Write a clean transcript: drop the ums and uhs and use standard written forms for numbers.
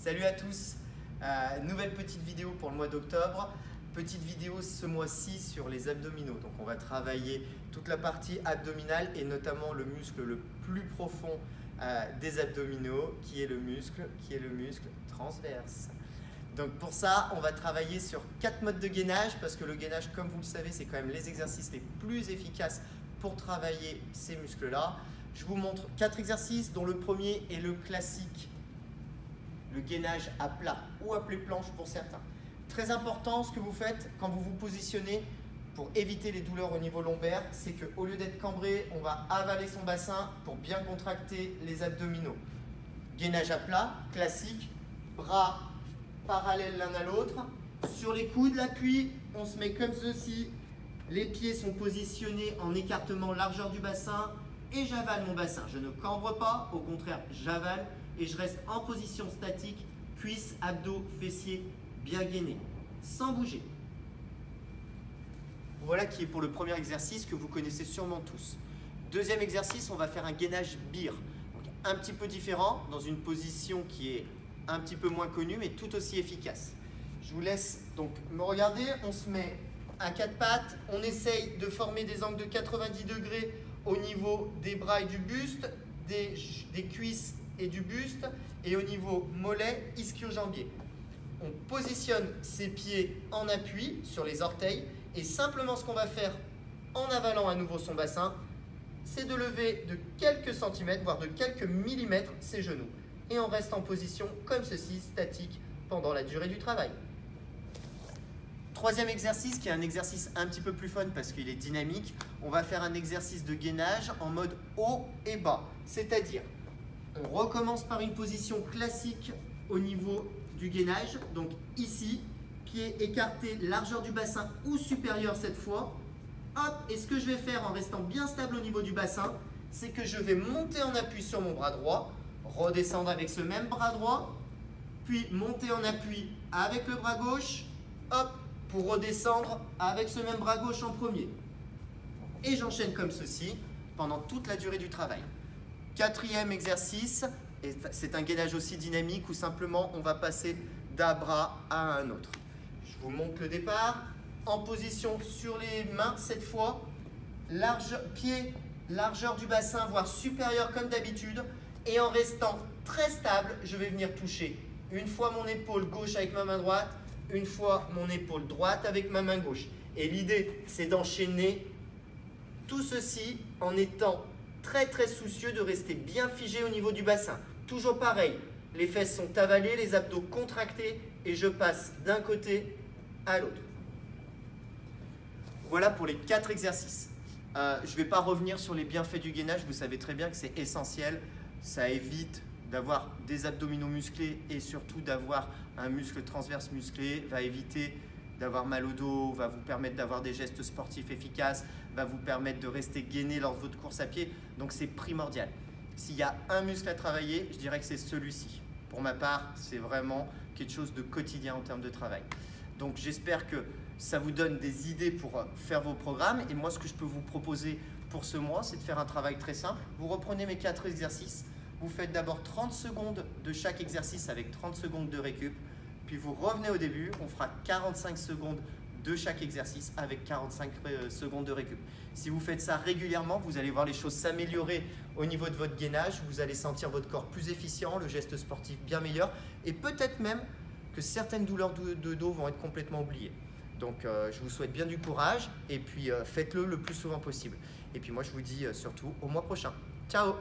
Salut à tous, nouvelle petite vidéo pour le mois d'octobre. Petite vidéo ce mois-ci sur les abdominaux. Donc on va travailler toute la partie abdominale et notamment le muscle le plus profond des abdominaux qui est le muscle transverse. Donc pour ça, on va travailler sur 4 modes de gainage parce que le gainage, comme vous le savez, c'est quand même les exercices les plus efficaces pour travailler ces muscles-là. Je vous montre 4 exercices dont le premier est le classique, le gainage à plat ou appelé planche pour certains. Très important, ce que vous faites quand vous vous positionnez pour éviter les douleurs au niveau lombaire, c'est qu'au lieu d'être cambré, on va avaler son bassin pour bien contracter les abdominaux. Gainage à plat, classique, bras parallèles l'un à l'autre. Sur les coudes, l'appui, on se met comme ceci. Les pieds sont positionnés en écartement largeur du bassin et j'avale mon bassin. Je ne cambre pas, au contraire, j'avale et je reste en position statique, cuisses, abdos, fessiers bien gainés, sans bouger. Voilà qui est pour le premier exercice que vous connaissez sûrement tous. Deuxième exercice, on va faire un gainage beer. Donc, un petit peu différent, dans une position qui est un petit peu moins connue, mais tout aussi efficace. Je vous laisse donc me regarder. On se met à 4 pattes. On essaye de former des angles de 90 degrés au niveau des bras et du buste, des cuisses et du buste, et au niveau mollet, ischio-jambier. On positionne ses pieds en appui sur les orteils et simplement ce qu'on va faire en avalant à nouveau son bassin, c'est de lever de quelques centimètres, voire de quelques millimètres ses genoux. Et on reste en position comme ceci, statique, pendant la durée du travail. Troisième exercice, qui est un exercice un petit peu plus fun parce qu'il est dynamique, on va faire un exercice de gainage en mode haut et bas. C'est-à-dire, on recommence par une position classique au niveau du gainage, donc ici, pied écarté, largeur du bassin ou supérieur cette fois. Hop, et ce que je vais faire en restant bien stable au niveau du bassin, c'est que je vais monter en appui sur mon bras droit, redescendre avec ce même bras droit, puis monter en appui avec le bras gauche, hop, pour redescendre avec ce même bras gauche en premier. Et j'enchaîne comme ceci pendant toute la durée du travail. Quatrième exercice, et c'est un gainage aussi dynamique où simplement on va passer d'un bras à un autre. Je vous montre le départ. En position sur les mains cette fois, pied, largeur du bassin, voire supérieur comme d'habitude. Et en restant très stable, je vais venir toucher une fois mon épaule gauche avec ma main droite, une fois mon épaule droite avec ma main gauche. Et l'idée, c'est d'enchaîner tout ceci en étant très soucieux de rester bien figé au niveau du bassin. Toujours pareil, les fesses sont avalées, les abdos contractés et je passe d'un côté à l'autre. Voilà pour les 4 exercices. Je ne vais pas revenir sur les bienfaits du gainage, vous savez très bien que c'est essentiel. Ça évite d'avoir des abdominaux musclés et surtout d'avoir un muscle transverse musclé, va éviter d'avoir mal au dos, va vous permettre d'avoir des gestes sportifs efficaces, va vous permettre de rester gainé lors de votre course à pied. Donc c'est primordial. S'il y a un muscle à travailler, je dirais que c'est celui-ci. Pour ma part, c'est vraiment quelque chose de quotidien en termes de travail. Donc j'espère que ça vous donne des idées pour faire vos programmes. Et moi, ce que je peux vous proposer pour ce mois, c'est de faire un travail très simple. Vous reprenez mes 4 exercices. Vous faites d'abord 30 secondes de chaque exercice avec 30 secondes de récup. Puis vous revenez au début, on fera 45 secondes de chaque exercice avec 45 secondes de récup. Si vous faites ça régulièrement, vous allez voir les choses s'améliorer au niveau de votre gainage. Vous allez sentir votre corps plus efficient, le geste sportif bien meilleur et peut-être même que certaines douleurs de dos vont être complètement oubliées. Donc je vous souhaite bien du courage et puis faites-le le plus souvent possible. Et puis moi je vous dis surtout au mois prochain. Ciao!